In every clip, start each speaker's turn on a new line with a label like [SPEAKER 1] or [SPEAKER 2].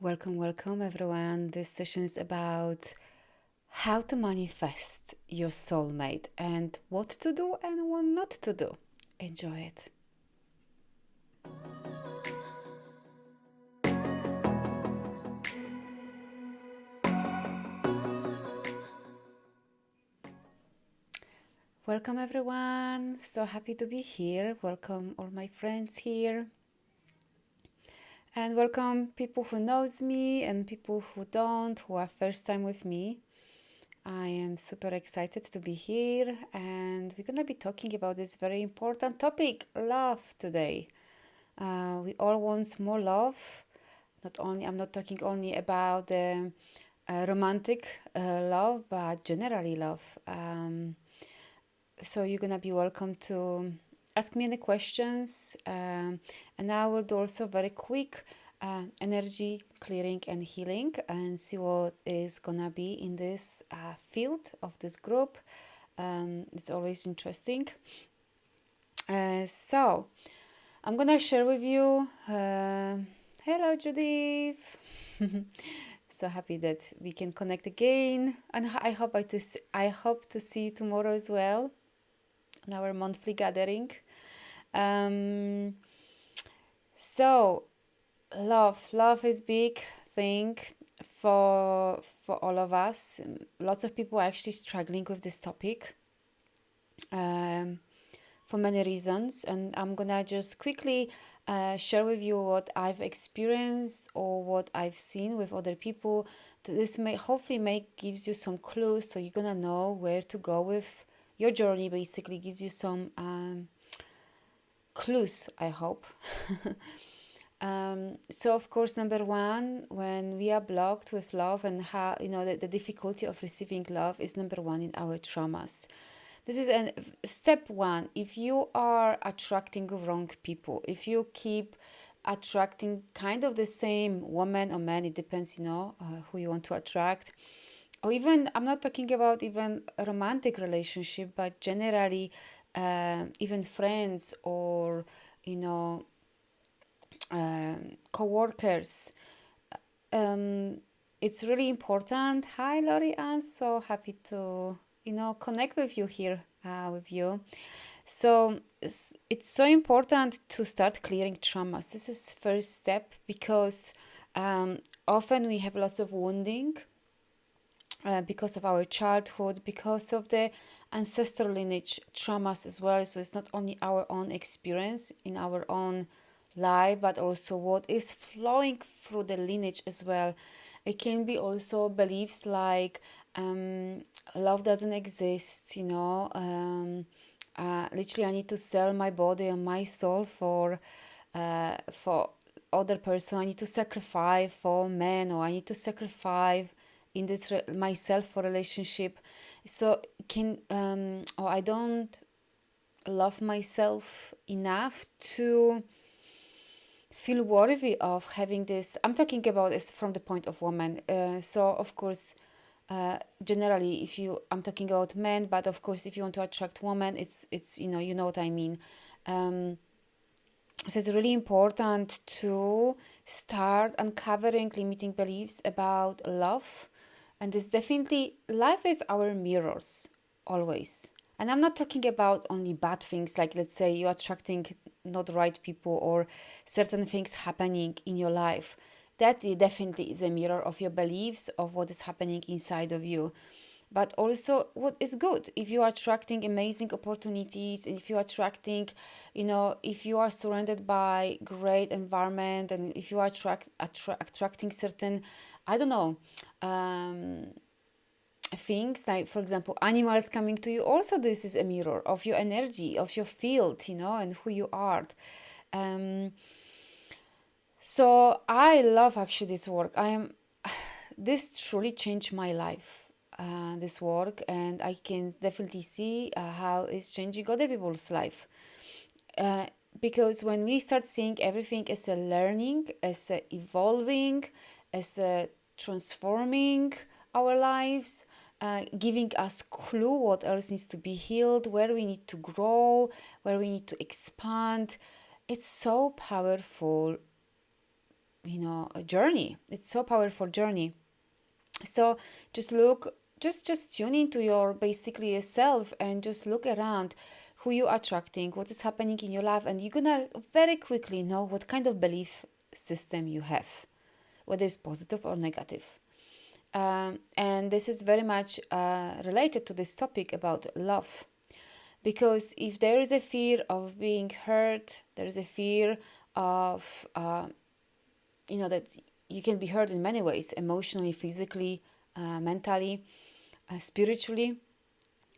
[SPEAKER 1] Welcome everyone. This session is about how to manifest your soulmate and what to do and what not to do. Enjoy it. Welcome everyone. So happy to be here. Welcome all my friends here. And welcome people who knows me and people who don't, who are first time with me. I am super excited to be here and we're going to be talking about this very important topic, love, today. We all want more love. I'm not talking only about the romantic love, but generally love. So you're going to be welcome to ask me any questions. And I will do also very quick energy clearing and healing and see what is gonna be in this field of this group. It's always interesting. So I'm gonna share with you. Hello, Judith. So happy that we can connect again, and I hope to see you tomorrow as well on our monthly gathering. So love is big thing for all of us. Lots of people are actually struggling with this topic for many reasons, and I'm gonna just quickly share with you what I've experienced or what I've seen with other people. This may hopefully gives you some clues, so you're gonna know where to go with your journey. Basically gives you some clues, I hope. So of course, number one, when we are blocked with love and how, the difficulty of receiving love is number one in our traumas. This is step one. If you are attracting wrong people, if you keep attracting kind of the same woman or man, it depends, who you want to attract. Or even, I'm not talking about even a romantic relationship, but generally, even friends or, co-workers. It's really important. Hi, Lori. I'm so happy to, connect with you here, with you. So it's so important to start clearing traumas. This is first step because often we have lots of wounding because of our childhood, because of the ancestral lineage traumas as well. So it's not only our own experience in our own life, but also what is flowing through the lineage as well. It can be also beliefs like love doesn't exist, literally I need to sell my body and my soul for other person. I need to sacrifice for men, or I need to sacrifice in this myself for relationship. So or I don't love myself enough to feel worthy of having this. I'm talking about this from the point of woman. So of course, generally, I'm talking about men, but of course, if you want to attract women, it's you know what I mean. So it's really important to start uncovering limiting beliefs about love, and this definitely life is our mirrors always. And I'm not talking about only bad things, like let's say you're attracting not right people or certain things happening in your life. That definitely is a mirror of your beliefs, of what is happening inside of you. But also what is good, if you are attracting amazing opportunities, if you are attracting, if you are surrounded by great environment, and if you are attracting certain, I don't know, things like, for example, animals coming to you, also this is a mirror of your energy, of your field, and who you are. So I love actually this work. This truly changed my life, this work, and I can definitely see how it's changing other people's life. Because when we start seeing everything as a learning, as a evolving, as a transforming our lives, giving us clue what else needs to be healed, where we need to grow, where we need to expand, it's so powerful. a journey. It's so powerful journey. So just look, just tune into your basically yourself and just look around who you are attracting, what is happening in your life, and you're gonna very quickly know what kind of belief system you have, whether it's positive or negative. And this is very much related to this topic about love. Because if there is a fear of being hurt, there is a fear of, that you can be hurt in many ways, emotionally, physically, mentally, spiritually,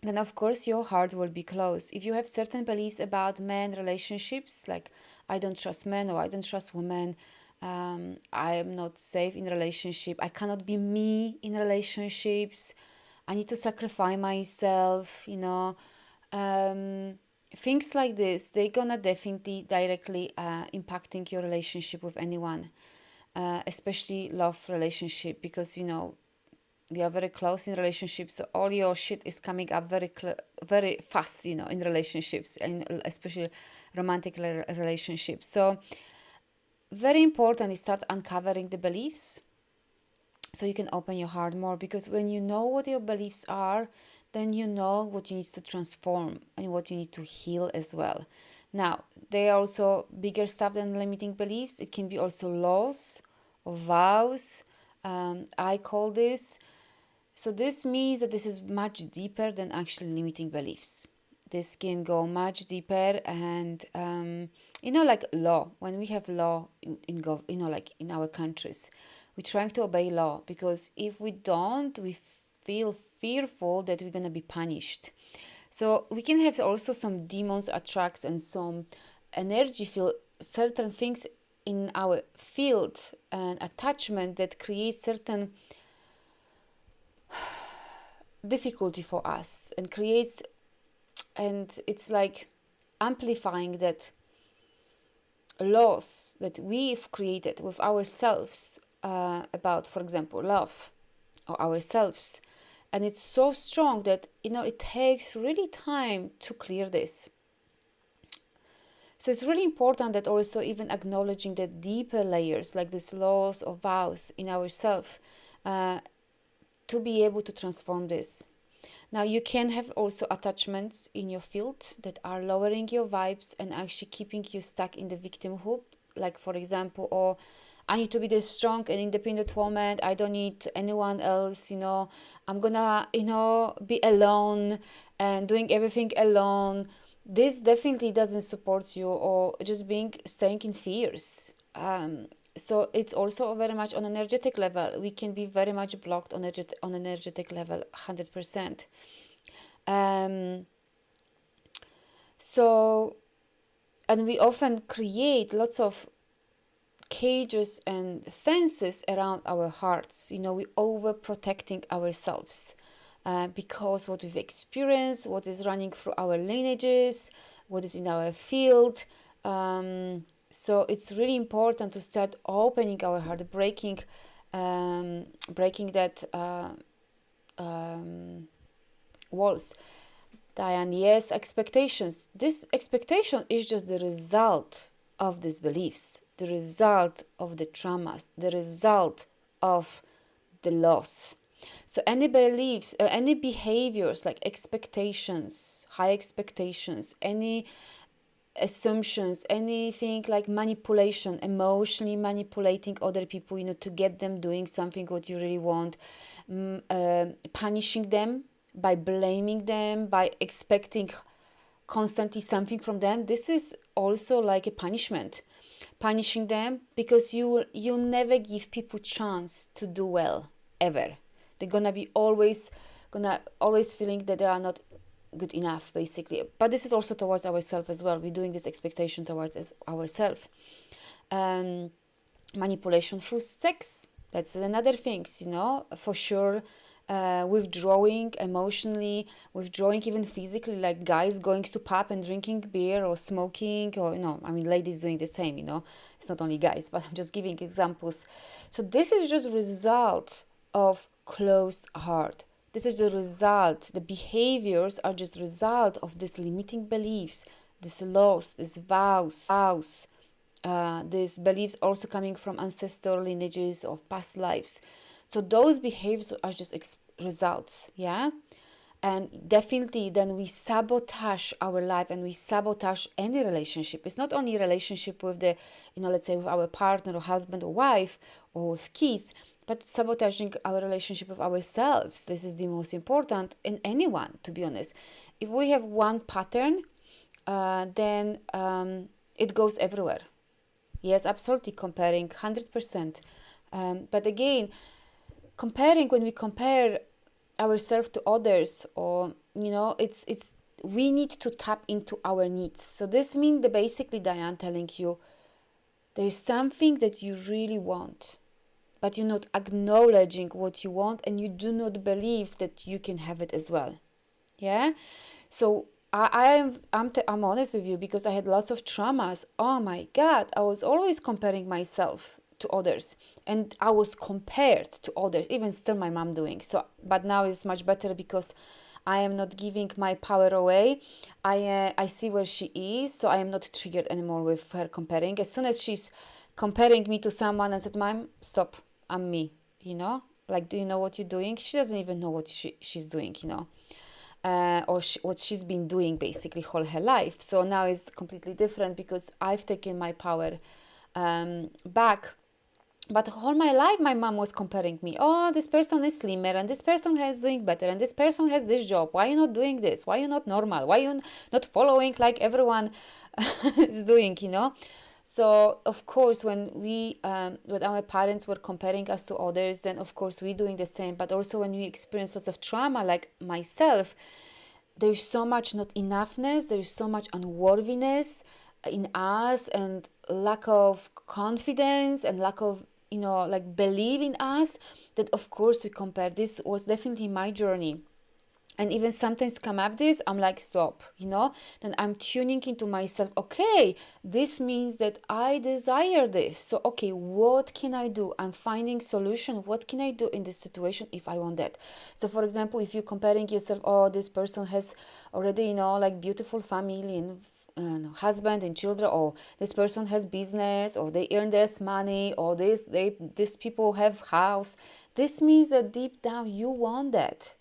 [SPEAKER 1] then of course your heart will be closed. If you have certain beliefs about men relationships, like I don't trust men or I don't trust women, I am not safe in relationship, I cannot be me in relationships, I need to sacrifice myself, things like this, they're gonna definitely directly impacting your relationship with anyone, especially love relationship, because we are very close in relationships, so all your shit is coming up very fast, in relationships, and especially romantic relationships. So very important is start uncovering the beliefs so you can open your heart more, because when you know what your beliefs are, then you know what you need to transform and what you need to heal as well. Now, there are also bigger stuff than limiting beliefs. It can be also laws or vows. I call this. So this means that this is much deeper than actually limiting beliefs. This can go much deeper, and like law. When we have law like in our countries, we're trying to obey law, because if we don't, we feel fearful that we're gonna be punished. So we can have also some demons attracts and some energy feel certain things in our field and attachment that create certain difficulty for us and creates, and it's like amplifying that laws that we've created with ourselves about, for example, love or ourselves. And it's so strong that it takes really time to clear this. So it's really important that also even acknowledging the deeper layers like these laws or vows in ourselves to be able to transform this. Now you can have also attachments in your field that are lowering your vibes and actually keeping you stuck in the victimhood. Like for example, or I need to be this strong and independent woman, I don't need anyone else, I'm gonna, be alone and doing everything alone. This definitely doesn't support you, or just staying in fears. So it's also very much on energetic level. We can be very much blocked on energetic level, 100%. So, and we often create lots of cages and fences around our hearts. We overprotecting ourselves because what we've experienced, what is running through our lineages, what is in our field. So it's really important to start opening our heart, breaking that walls. Diane, yes, expectations. This expectation is just the result of these beliefs, the result of the traumas, the result of the loss. So any beliefs, any behaviors like expectations, high expectations, any assumptions, anything like manipulation, emotionally manipulating other people, to get them doing something what you really want, punishing them by blaming them, by expecting constantly something from them. This is also like a punishment, punishing them, because you never give people chance to do well ever. They're gonna be always feeling that they are not good enough, basically. But this is also towards ourselves as well. We're doing this expectation towards ourselves. Manipulation through sex, that's another thing, for sure. Withdrawing emotionally, withdrawing even physically, like guys going to pub and drinking beer or smoking, or ladies doing the same. It's not only guys, but I'm just giving examples. So this is just result of closed heart. This is the result. The behaviors are just result of these limiting beliefs, these laws, these vows, these beliefs also coming from ancestral lineages of past lives. So those behaviors are just results, yeah? And definitely then we sabotage our life and we sabotage any relationship. It's not only relationship with the, let's say with our partner or husband or wife or with kids, but sabotaging our relationship with ourselves. This is the most important in anyone, to be honest. If we have one pattern, then it goes everywhere. Yes, absolutely comparing, 100%. But again, when we compare ourselves to others, or it's we need to tap into our needs. So this means that basically, Diane, telling you there is something that you really want, but you're not acknowledging what you want, and you do not believe that you can have it as well. Yeah. So I'm honest with you, because I had lots of traumas. Oh my God, I was always comparing myself to others, and I was compared to others, even still my mom doing so. But now it's much better, because I am not giving my power away. I see where she is, so I am not triggered anymore with her comparing. As soon as she's comparing me to someone, I said, Mom, stop, I'm me, like, do you know what you're doing? She doesn't even know what she's doing, or what she's been doing basically all her life. So now it's completely different, because I've taken my power back. But all my life, my mom was comparing me. Oh, this person is slimmer, and this person is doing better, and this person has this job. Why are you not doing this? Why are you not normal? Why are you not following like everyone is doing, So, of course, when when our parents were comparing us to others, then of course we're doing the same. But also when we experience lots of trauma, like myself, there's so much not enoughness, there's so much unworthiness in us, and lack of confidence, and lack of like believe in us, that of course we compare. This was definitely my journey. And even sometimes come up this, I'm like, stop, then I'm tuning into myself. Okay, this means that I desire this. So, okay, what can I do? I'm finding solution. What can I do in this situation if I want that? So, for example, if you're comparing yourself, oh, this person has already, like beautiful family and husband and children, or this person has business, or they earn this money, or these people have house. This means that deep down you want that,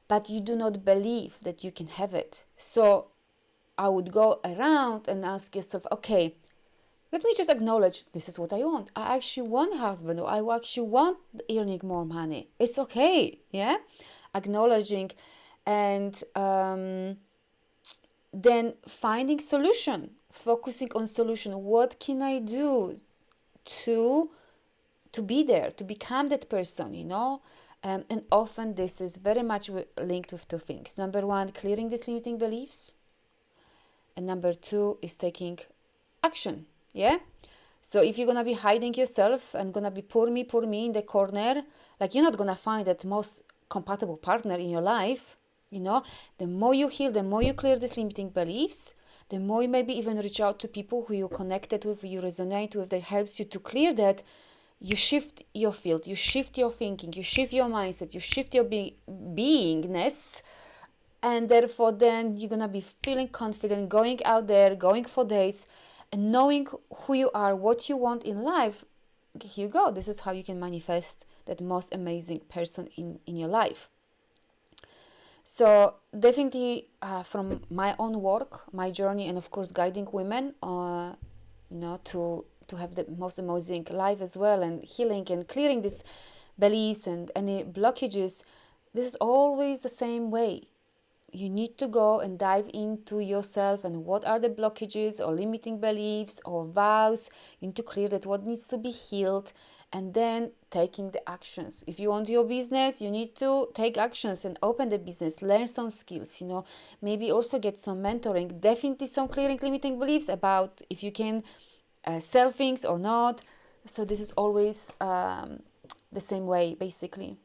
[SPEAKER 1] but you do not believe that you can have it. So I would go around and ask yourself, okay, let me just acknowledge this is what I want. I actually want a husband, or I actually want earning more money. It's okay, yeah? Acknowledging, and then finding solution, focusing on solution. What can I do to be there, to become that person, and often this is very much linked with two things. Number one, clearing these limiting beliefs. And number two is taking action. Yeah? So if you're going to be hiding yourself and going to be poor me in the corner, like, you're not going to find that most compatible partner in your life. The more you heal, the more you clear these limiting beliefs, the more you maybe even reach out to people who you're connected with, you resonate with, that helps you to clear that. You shift your field, you shift your thinking, you shift your mindset, you shift your beingness, and therefore then you're gonna be feeling confident, going out there, going for dates, and knowing who you are, what you want in life. Here you go. This is how you can manifest that most amazing person in your life. So definitely from my own work, my journey, and of course guiding women, to have the most amazing life as well, and healing and clearing these beliefs and any blockages, this is always the same way. You need to go and dive into yourself, and what are the blockages or limiting beliefs or vows. You need to clear that, what needs to be healed, and then taking the actions. If you want your business, you need to take actions and open the business, learn some skills, maybe also get some mentoring, definitely some clearing limiting beliefs about if you can sell things or not. So this is always the same way, basically.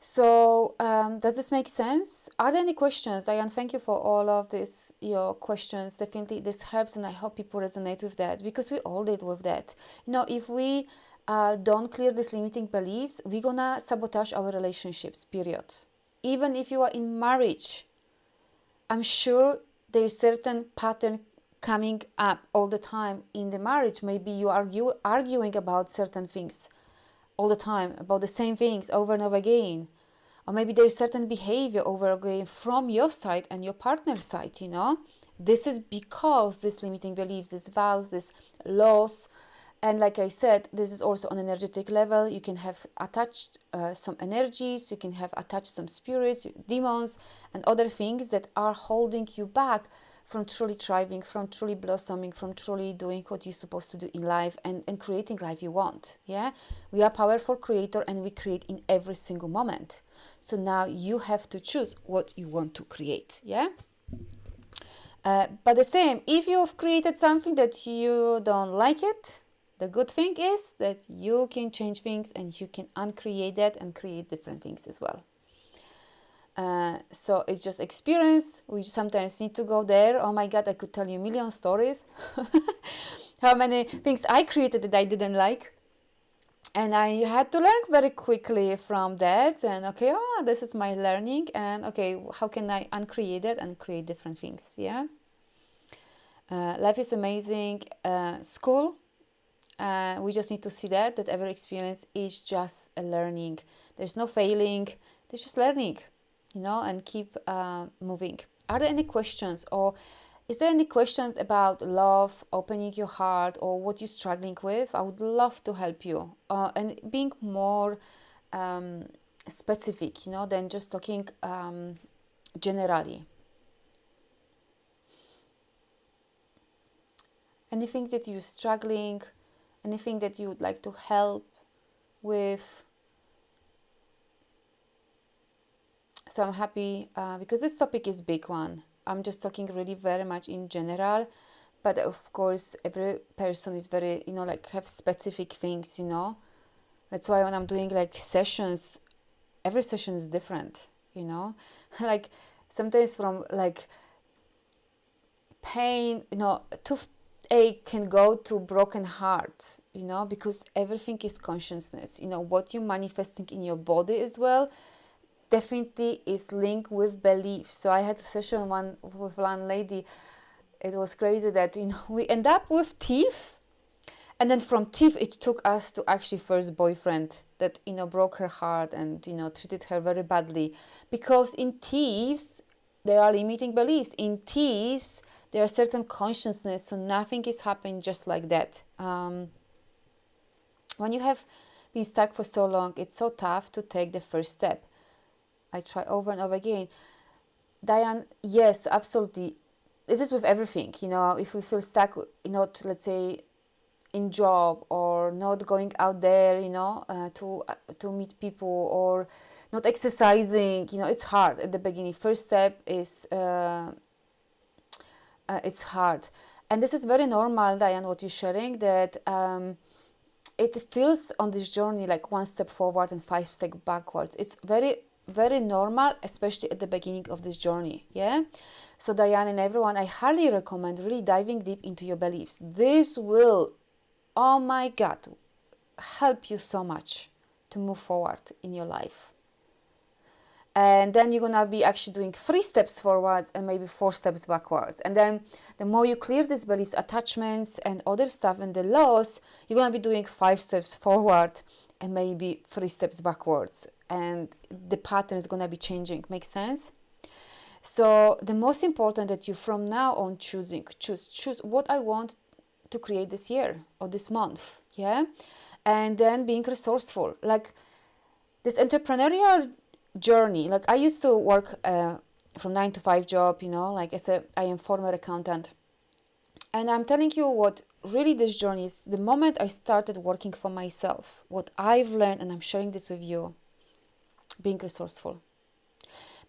[SPEAKER 1] So does this make sense? Are there any questions? Diane, thank you for all of this, your questions. Definitely this helps, and I hope people resonate with that, because we all did with that. If we don't clear these limiting beliefs, we're gonna sabotage our relationships, period. Even if you are in marriage, I'm sure there's certain pattern coming up all the time in the marriage. Maybe you arguing about certain things all the time, about the same things over and over again. Or maybe there's certain behavior over again from your side and your partner's side, you know. This is because this limiting beliefs, this vows, this laws, and like I said, this is also on energetic level. You can have attached some energies, you can have attached some spirits, demons, and other things that are holding you back from truly thriving, from truly blossoming, from truly doing what you're supposed to do in life, and creating life you want. Yeah, we are powerful creator, and we create in every single moment. So now you have to choose what you want to create. Yeah. But the same, if you've created something that you don't like it, the good thing is that you can change things and you can uncreate that and create different things as well. So it's just experience. We sometimes need to go there. Oh my God, I could tell you a million stories. How many things I created that I didn't like. And I had to learn very quickly from that. And okay, this is my learning. And okay, how can I uncreate it and create different things? Yeah. Life is amazing. School. We just need to see that every experience is just a learning. There's no failing. There's just learning, you know, and keep moving. Are there any questions, or is there any questions about love, opening your heart, or what you're struggling with? I would love to help you and being more specific, you know, than just talking generally. Anything that you're struggling, anything that you would like to help with. So I'm happy because this topic is a big one. I'm just talking really very much in general, but of course every person is very, you know, like have specific things, you know. That's why when I'm doing like sessions, every session is different, you know. Like sometimes from like pain, you know, toothache can go to broken heart, you know, because everything is consciousness. You know, what you're manifesting in your body as well definitely is linked with beliefs. So I had a session with one lady. It was crazy that, you know, we end up with teeth, and then from teeth it took us to actually first boyfriend that, you know, broke her heart and, you know, treated her very badly, because in teeth there are limiting beliefs. In teeth there are certain consciousness, so nothing is happening just like that. When you have been stuck for so long, it's so tough to take the first step. I try over and over again. Diane, yes, absolutely. This is with everything, you know, if we feel stuck, not, let's say, in job, or not going out there, you know, to meet people, or not exercising, you know, it's hard at the beginning. First step is, it's hard. And this is very normal, Diane, what you're sharing, that it feels on this journey like one step forward and 5 steps backwards. It's very, very normal, especially at the beginning of this journey. Yeah. So Diane and everyone, I highly recommend really diving deep into your beliefs. This will, oh my God, help you so much to move forward in your life. And then you're gonna be actually doing 3 steps forwards and maybe 4 steps backwards. And then the more you clear these beliefs, attachments and other stuff and the laws, you're gonna be doing 5 steps forward and maybe 3 steps backwards. And the pattern is gonna be changing. Make sense? So the most important that you from now on choose what I want to create this year or this month. Yeah. And then being resourceful, like this entrepreneurial journey. Like I used to work from 9 to 5 job, you know, like I am former accountant. And I'm telling you what really this journey is. The moment I started working for myself, what I've learned, and I'm sharing this with you, being resourceful.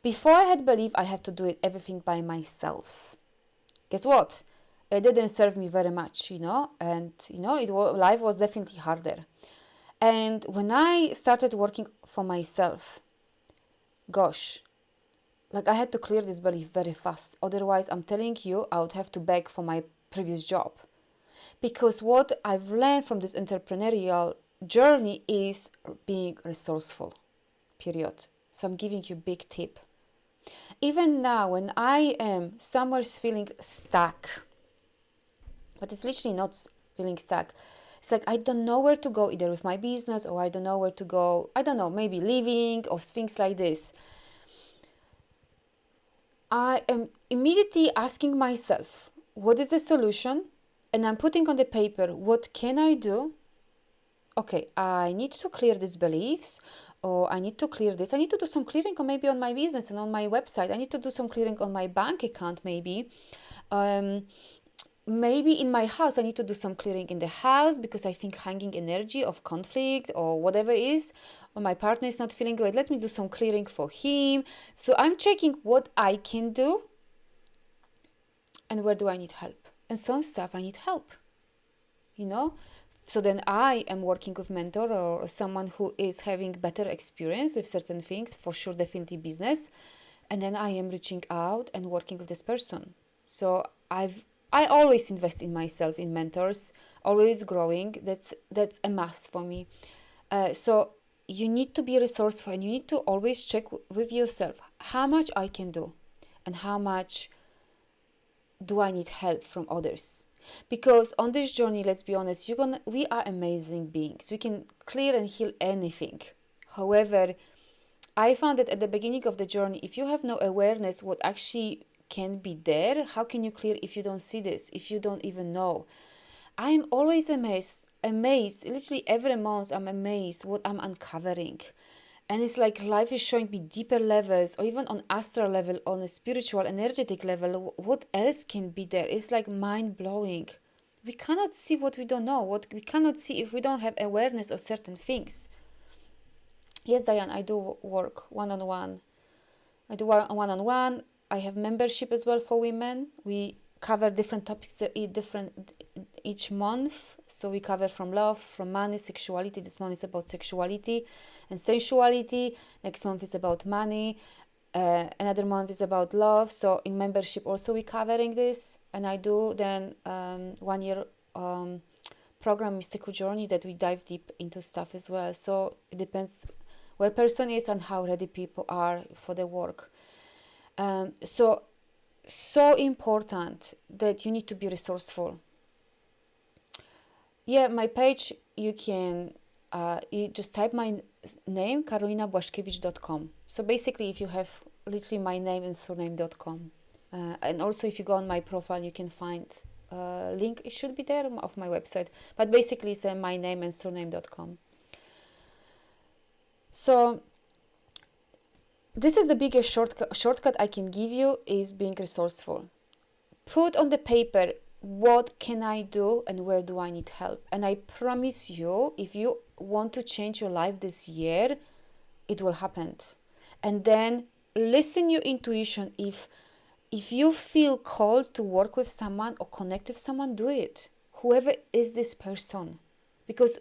[SPEAKER 1] Before I had believed I had to do it everything by myself. Guess what? It didn't serve me very much, you know, and you know, life was definitely harder. And when I started working for myself, gosh, like I had to clear this belief very fast. Otherwise, I'm telling you, I would have to beg for my previous job. Because what I've learned from this entrepreneurial journey is being resourceful, period. So I'm giving you a big tip. Even now, when I am somewhere feeling stuck, But it's literally not feeling stuck. It's like I don't know where to go, either with my business, or I don't know where to go, I don't know, maybe living or things like this. I am immediately asking myself, what is the solution? And I'm putting on the paper, what can I do? Okay, I need to clear these beliefs, or I need to clear this. I need to do some clearing on maybe on my business and on my website. I need to do some clearing on my bank account, maybe. Maybe in my house, I need to do some clearing in the house because I think hanging energy of conflict or whatever is, or my partner is not feeling great. Let me do some clearing for him. So I'm checking what I can do and where do I need help. And some stuff I need help, you know? So then I am working with mentor or someone who is having better experience with certain things, for sure, definitely business. And then I am reaching out and working with this person. So I always invest in myself, in mentors, always growing. That's a must for me. So you need to be resourceful, and you need to always check with yourself how much I can do and how much do I need help from others. Because on this journey, let's be honest, we are amazing beings. We can clear and heal anything. However, I found that at the beginning of the journey, if you have no awareness what actually can be there, how can you clear if you don't see this, if you don't even know? I am always amazed, literally every month I'm amazed what I'm uncovering. And it's like life is showing me deeper levels, or even on astral level, on a spiritual, energetic level, what else can be there. It's like mind-blowing. We cannot see what we don't know, what we cannot see if we don't have awareness of certain things. Yes, Diane, I do work one-on-one. I do one-on-one. I have membership as well for women. We cover different topics each month. So we cover from love, from money, sexuality. This month is about sexuality and sensuality. Next month is about money. Another month is about love. So in membership also we covering this. And I do then 1 year program, Mystical Journey, that we dive deep into stuff as well. So it depends where person is and how ready people are for the work. So important that you need to be resourceful. Yeah, my page, you can you just type my name, karolinabłaszkiewicz.com. So basically, if you have literally my name and surname.com, and also if you go on my profile, you can find a link. It should be there of my website, but basically it's my name and surname.com. So this is the biggest shortcut I can give you, is being resourceful. Put on the paper, what can I do and where do I need help? And I promise you, if you want to change your life this year, it will happen. And then listen your intuition. If you feel called to work with someone or connect with someone, do it. Whoever is this person. Because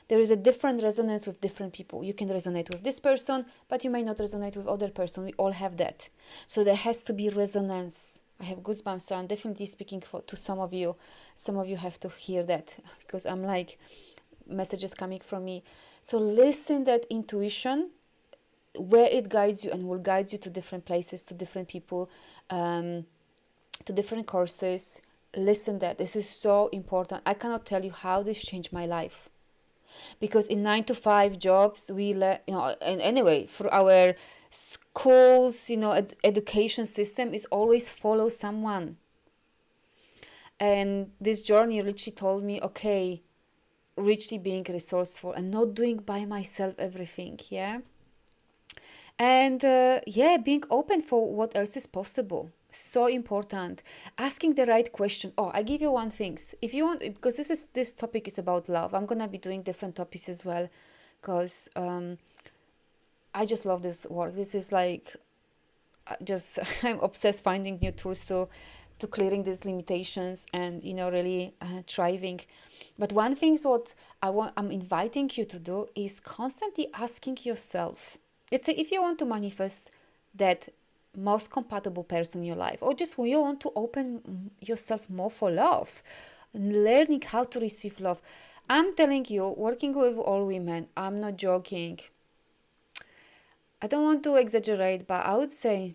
[SPEAKER 1] there is a different resonance with different people. You can resonate with this person, but you may not resonate with other person. We all have that. So there has to be resonance. I have goosebumps, so I'm definitely speaking to some of you. Some of you have to hear that, because I'm like, messages coming from me. So listen that intuition, where it guides you, and will guide you to different places, to different people, to different courses. Listen that. This is so important. I cannot tell you how this changed my life. Because in 9-to-5 jobs, we learn, and anyway, for our schools, education system is always follow someone. And this journey literally told me, okay, richly being resourceful and not doing by myself everything, yeah. And being open for what else is possible. So important. Asking the right question. Oh, I give you one thing. If you want, because this topic is about love, I'm gonna be doing different topics as well, because I just love this work. This is like, I'm obsessed finding new tools to clearing these limitations and really thriving. But one thing is what I'm inviting you to do is constantly asking yourself. Let's say if you want to manifest that most compatible person in your life, or just when you want to open yourself more for love, learning how to receive love. I'm telling you, working with all women, I'm not joking. I don't want to exaggerate, but I would say,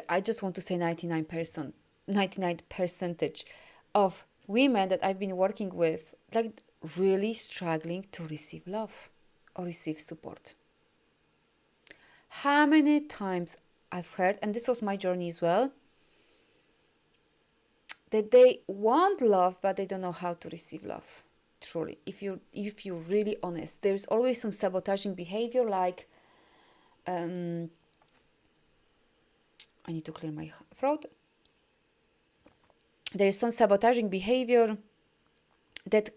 [SPEAKER 1] I just want to say 99%, 99 percentage of women that I've been working with, like really struggling to receive love or receive support. How many times I've heard, and this was my journey as well, that they want love but they don't know how to receive love. Truly, if you're really honest, there's always some sabotaging behavior, like I need to clear my throat. There's some sabotaging behavior that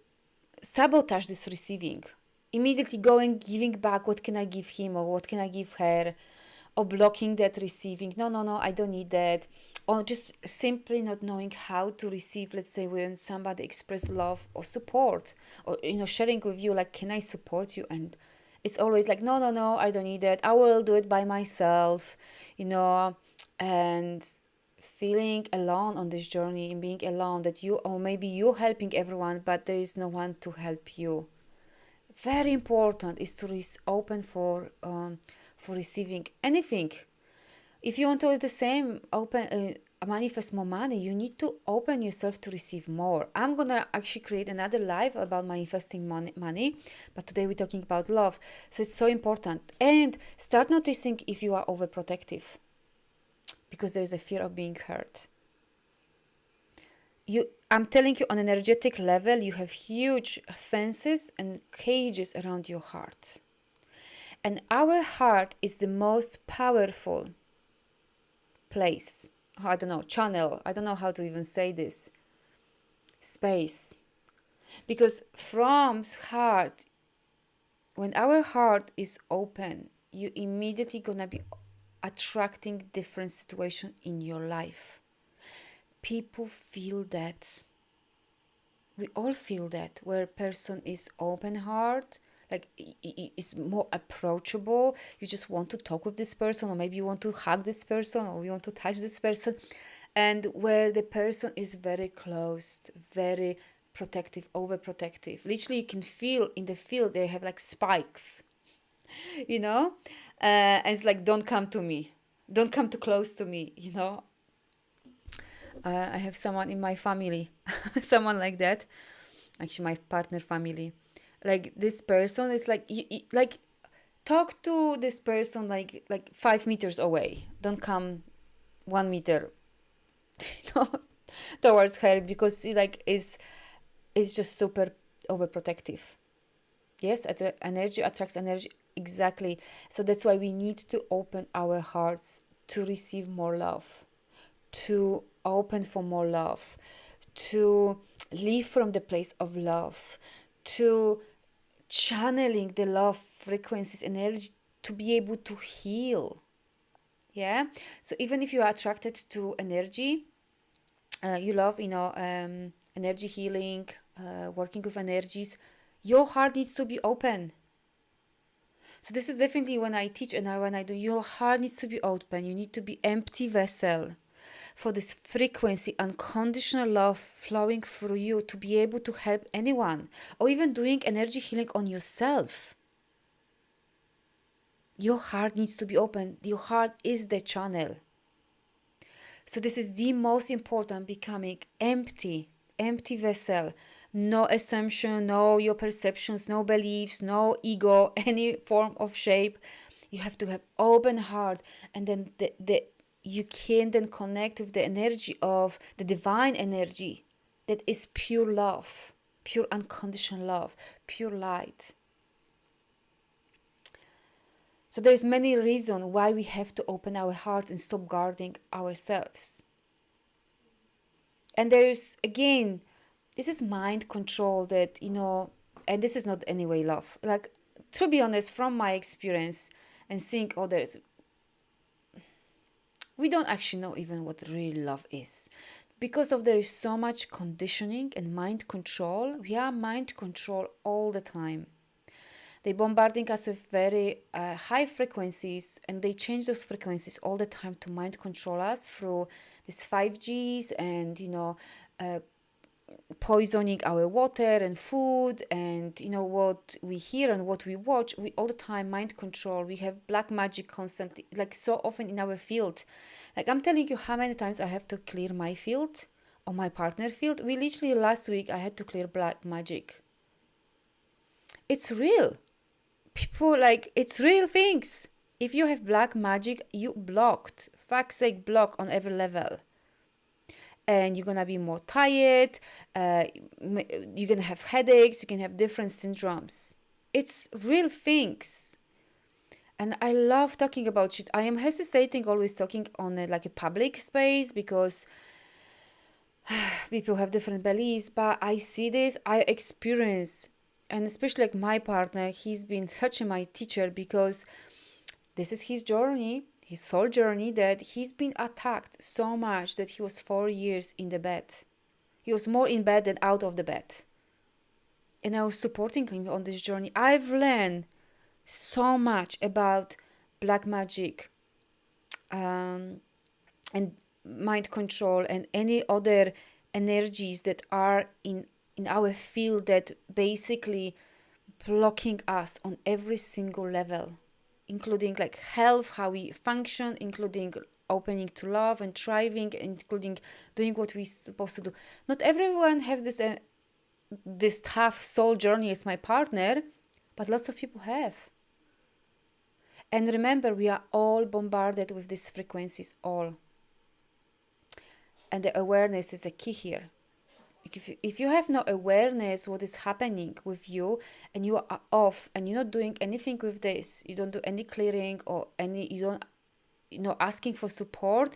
[SPEAKER 1] sabotage this receiving. Immediately going, giving back, what can I give him or what can I give her, or blocking that receiving. No, no, no, I don't need that. Or just simply not knowing how to receive, let's say, when somebody expresses love or support, or sharing with you, like, can I support you? And it's always like, no, no, no, I don't need that. I will do it by myself, and feeling alone on this journey and being alone, that you, or maybe you're helping everyone, but there is no one to help you. Very important is to open for receiving anything. If you want to do the same, manifest more money, you need to open yourself to receive more. I'm gonna actually create another live about manifesting money, but today we're talking about love. So it's so important. And start noticing if you are overprotective, because there is a fear of being hurt. I'm telling you, on an energetic level, you have huge fences and cages around your heart. And our heart is the most powerful place. I don't know, channel. I don't know how to even say this. Space. Because from heart, when our heart is open, you immediately gonna be attracting different situations in your life. People feel that. We all feel that, where a person is open heart, like is more approachable. You just want to talk with this person, or maybe you want to hug this person, or you want to touch this person. And where the person is very closed, very protective, overprotective. Literally, you can feel in the field they have like spikes, and it's like, don't come to me, don't come too close to me. I have someone in my family, someone like that. Actually, my partner family, like this person is like, like talk to this person like 5 meters away. Don't come 1 meter, towards her, because she like is just super overprotective. Yes, energy attracts energy. Exactly. So that's why we need to open our hearts to receive more love, to open for more love, to live from the place of love, to channeling the love frequencies, energy, to be able to heal. Yeah. So even if you are attracted to energy, you love, energy healing, working with energies, your heart needs to be open. So this is definitely when I teach and when I do, your heart needs to be open. You need to be empty vessel for this frequency, unconditional love flowing through you, to be able to help anyone, or even doing energy healing on yourself. Your heart needs to be open. Your heart is the channel. So this is the most important, becoming empty vessel. No assumption, no your perceptions, no beliefs, no ego, any form of shape. You have to have open heart, and then you can then connect with the energy of the divine energy that is pure love, pure unconditional love, pure light. So there's many reasons why we have to open our hearts and stop guarding ourselves. And there's, again, this is mind control that, and this is not anyway love. Like, to be honest, from my experience and seeing others, we don't actually know even what real love is. Because of there is so much conditioning and mind control. We are mind control all the time. They bombarding us with very high frequencies, and they change those frequencies all the time to mind control us through these 5Gs and, poisoning our water and food, and what we hear and what we watch. We all the time mind control. We have black magic constantly, like so often in our field. Like, I'm telling you how many times I have to clear my field on my partner field. We literally last week I had to clear black magic. It's real. People like, it's real things. If you have black magic, you blocked. Fuck's sake, block on every level. And you're gonna be more tired. You're gonna have headaches. You can have different syndromes. It's real things. And I love talking about shit. I am hesitating always talking on like a public space because people have different beliefs, but I see this, I experience, and especially like my partner, he's been such a my teacher because this is his journey, his soul journey, that he's been attacked so much that he was 4 years in the bed. He was more in bed than out of the bed. And I was supporting him on this journey. I've learned so much about black magic and mind control and any other energies that are in our field that basically blocking us on every single level, including like health, how we function, including opening to love and thriving, including doing what we're supposed to do. Not everyone has this tough soul journey as my partner, but lots of people have. And remember, we are all bombarded with these frequencies, all. And the awareness is a key here. If you have no awareness what is happening with you and you are off and you're not doing anything with this, you don't do any clearing or you don't asking for support,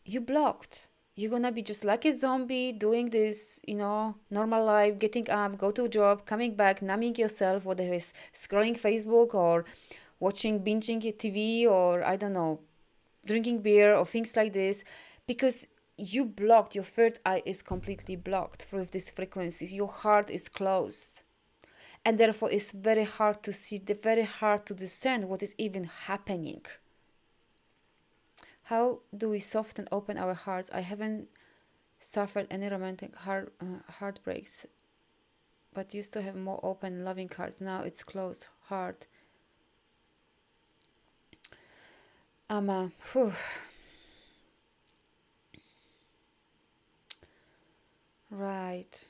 [SPEAKER 1] you blocked. You're gonna be just like a zombie doing this, normal life, getting up, go to a job, coming back, numbing yourself, whether it's scrolling Facebook or watching, binging your TV, or I don't know, drinking beer or things like this, because you blocked, your third eye is completely blocked with these frequencies. Your heart is closed. And therefore it's very hard to see, very hard to discern what is even happening. How do we soften, open our hearts? I haven't suffered any romantic heartbreaks, but used to have more open, loving hearts. Now it's closed heart. Right.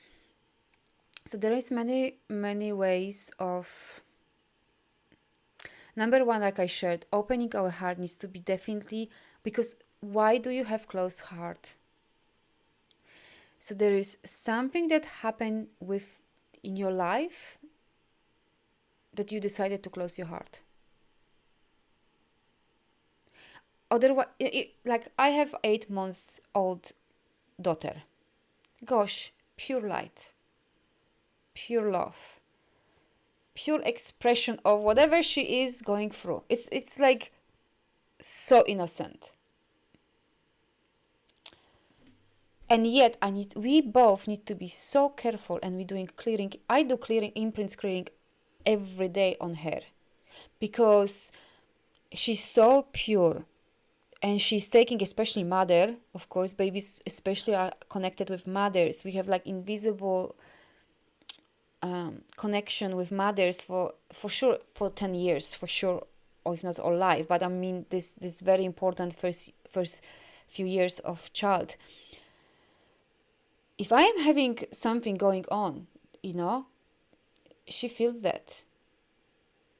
[SPEAKER 1] So there is many ways of. Number one, like I shared, opening our heart needs to be definitely, because why do you have closed heart? So there is something that happened in your life that you decided to close your heart. Otherwise, like I have 8 months old daughter. Gosh, pure light, pure love, pure expression of whatever she is going through. It's like so innocent. And yet we both need to be so careful, and we're doing clearing. I do clearing, imprints clearing every day on her because she's so pure. And she's taking, especially mother, of course, babies especially are connected with mothers. We have like invisible connection with mothers for sure for 10 years, for sure, or if not all life. But I mean, this very important first few years of child. If I am having something going on, she feels that.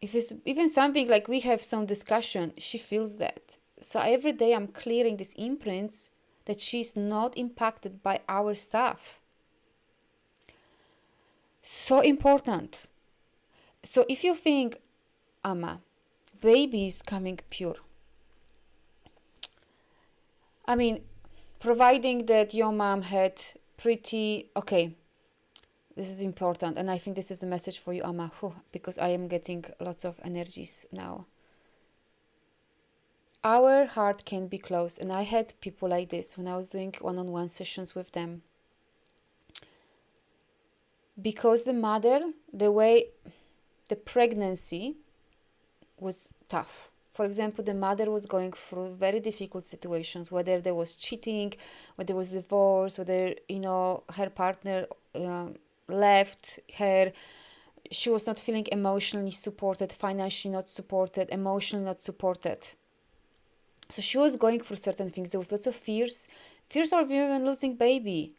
[SPEAKER 1] If it's even something like we have some discussion, she feels that. So every day I'm clearing these imprints that she's not impacted by our stuff. So important. So if you think, Amma, baby is coming pure. I mean, providing that your mom had okay, this is important. And I think this is a message for you, Amma, because I am getting lots of energies now. Our heart can be closed, and I had people like this when I was doing one-on-one sessions with them. Because the mother, the pregnancy was tough. For example, the mother was going through very difficult situations, whether there was cheating, whether there was divorce, whether, her partner left her. She was not feeling emotionally supported, financially not supported, emotionally not supported. So she was going through certain things. There was lots of fears of even losing baby.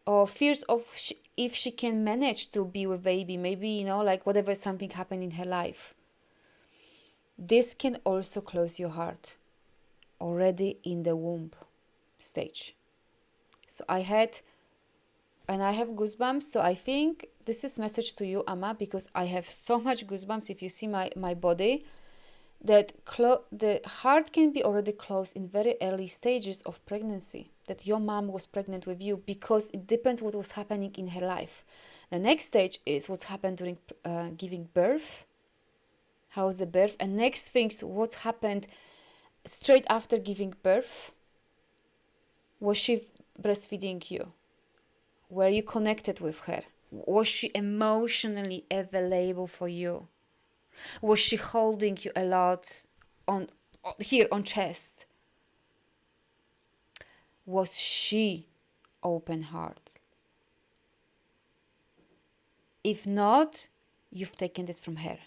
[SPEAKER 1] or fears of if she can manage to be with baby, maybe, like whatever, something happened in her life. This can also close your heart already in the womb stage. So I have goosebumps. So I think this is message to you, Amma, because I have so much goosebumps. If you see my body, that the heart can be already closed in very early stages of pregnancy, that your mom was pregnant with you, because it depends what was happening in her life. The next stage is what's happened during giving birth. How's the birth? And next things, what's happened straight after giving birth. Was she breastfeeding you? Were you connected with her? Was she emotionally available for you? Was she holding you a lot on chest? Was she open heart? If not, you've taken this from her.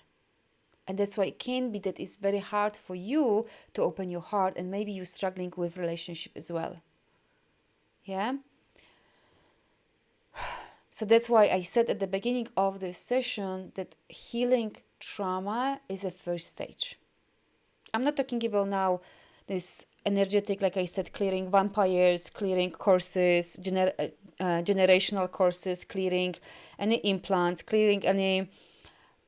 [SPEAKER 1] And that's why it can be that it's very hard for you to open your heart, and maybe you're struggling with relationship as well. Yeah? So that's why I said at the beginning of this session that healing trauma is a first stage. I'm not talking about now this energetic, like I said, clearing vampires, clearing curses, generational curses, clearing any implants, clearing any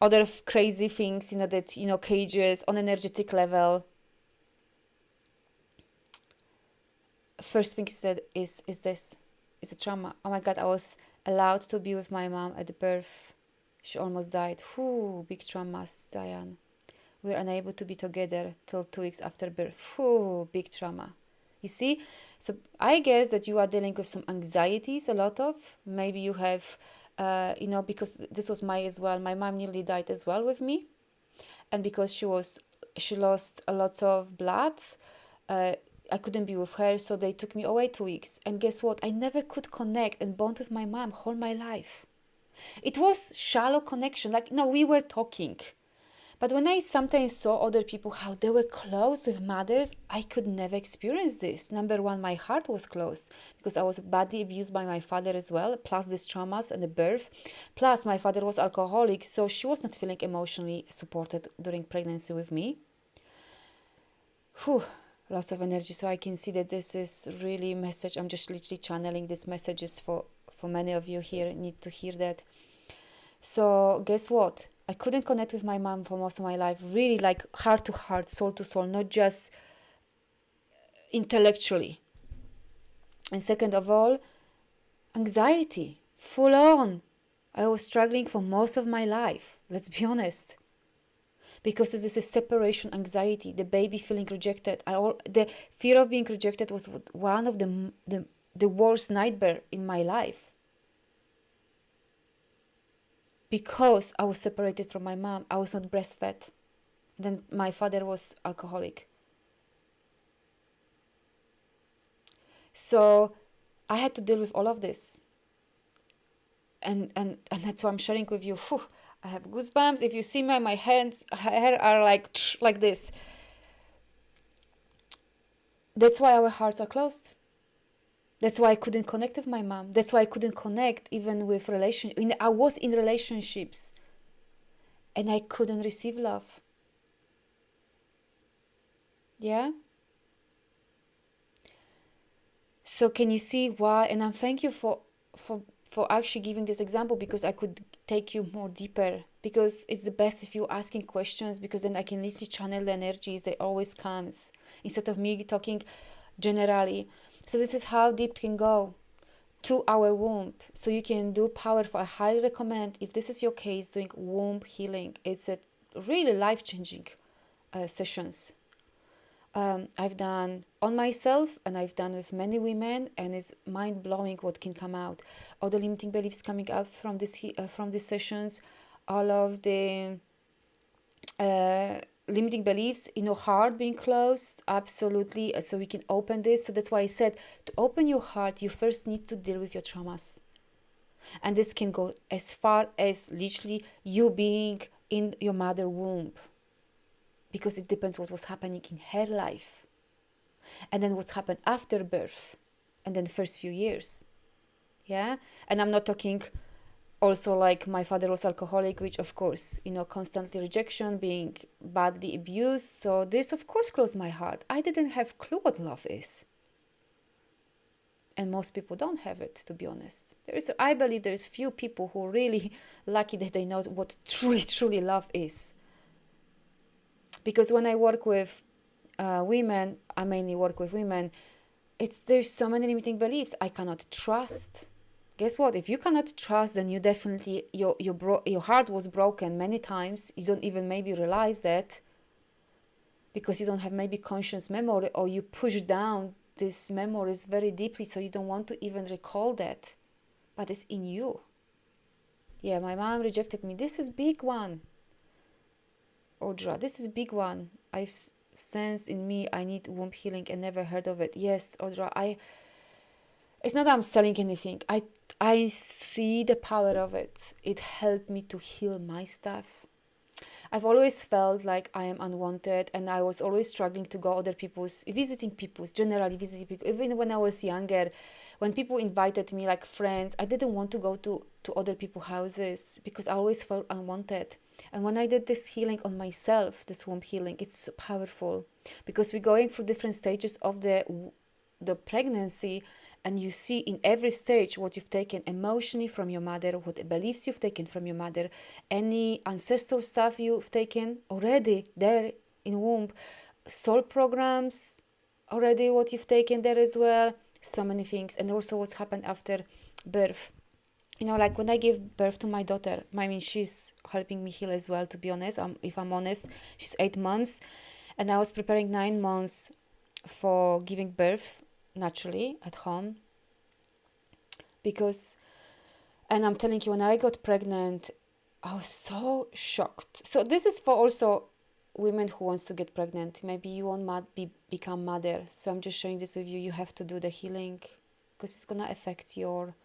[SPEAKER 1] other crazy things, that, cages on energetic level. First thing is a trauma. Oh my God, I was allowed to be with my mom at birth. She almost died. Whew, big traumas, Diane. We were unable to be together till 2 weeks after birth. Whew, big trauma. You see? So I guess that you are dealing with some anxieties, a lot of. Maybe you have, because this was as well. My mom nearly died as well with me. And because she lost a lot of blood, I couldn't be with her, so they took me away 2 weeks. And guess what? I never could connect and bond with my mom whole my life. It was shallow connection. Like, no, we were talking. But when I sometimes saw other people, how they were close with mothers, I could never experience this. Number one, my heart was closed because I was badly abused by my father as well, plus these traumas and the birth. Plus, my father was alcoholic, so she was not feeling emotionally supported during pregnancy with me. Whew, lots of energy. So I can see that this is really message. I'm just literally channeling these messages for many of you here need to hear that. So guess what? I couldn't connect with my mom for most of my life, really, like heart to heart, soul to soul, not just intellectually. And second of all, anxiety, full on. I was struggling for most of my life, let's be honest. Because this is separation anxiety, the baby feeling rejected. The fear of being rejected was one of the worst nightmare in my life. Because I was separated from my mom, I was not breastfed. And then my father was alcoholic. So I had to deal with all of this. And that's why I'm sharing with you. Whew, I have goosebumps. If you see my hands, hair are like this. That's why our hearts are closed. That's why I couldn't connect with my mom. That's why I couldn't connect even with I was in relationships and I couldn't receive love. Yeah? So can you see why? And I'm thank you for actually giving this example, because I could take you more deeper, because it's the best if you're asking questions, because then I can literally channel the energies that always comes instead of me talking generally. So this is how deep it can go to our womb. So you can do powerful. I highly recommend, if this is your case, doing womb healing. It's a really life-changing sessions. I've done on myself and I've done with many women, and it's mind-blowing what can come out. All the limiting beliefs coming up from these sessions, all of the limiting beliefs, heart being closed, absolutely. So we can open this. So that's why I said, to open your heart, you first need to deal with your traumas. And this can go as far as literally you being in your mother womb, because it depends what was happening in her life, and then what's happened after birth, and then the first few years. Yeah. And I'm not talking also like my father was alcoholic, which of course, constantly rejection, being badly abused. So this of course closed my heart. I didn't have clue what love is. And most people don't have it, to be honest. I believe there's few people who are really lucky that they know what truly love is. Because when I work with women, I mainly work with women, there's so many limiting beliefs. I cannot trust. Guess what? If you cannot trust, then you definitely, your heart was broken many times. You don't even maybe realize that, because you don't have maybe conscious memory, or you push down these memories very deeply, so you don't want to even recall that. But it's in you. Yeah, my mom rejected me. This is big one. Audra, this is big one. I've sensed in me I need womb healing and never heard of it. Yes, Audra, it's not that I'm selling anything. I see the power of it. It helped me to heal my stuff. I've always felt like I am unwanted, and I was always struggling to go visiting people's, generally visiting people. Even when I was younger, when people invited me, like friends, I didn't want to go to other people's houses because I always felt unwanted. And when I did this healing on myself, this womb healing, it's so powerful, because we're going through different stages of the pregnancy, and you see in every stage what you've taken emotionally from your mother, what beliefs you've taken from your mother, any ancestral stuff you've taken already there in womb, soul programs, already what you've taken there as well, so many things. And also what's happened after birth. Like when I gave birth to my daughter, I mean, she's helping me heal as well, to be honest. If I'm honest, she's 8 months, and I was preparing 9 months for giving birth naturally at home. And I'm telling you, when I got pregnant, I was so shocked. So this is for also women who wants to get pregnant. Maybe you won't become mother. So I'm just sharing this with you. You have to do the healing, because it's gonna affect your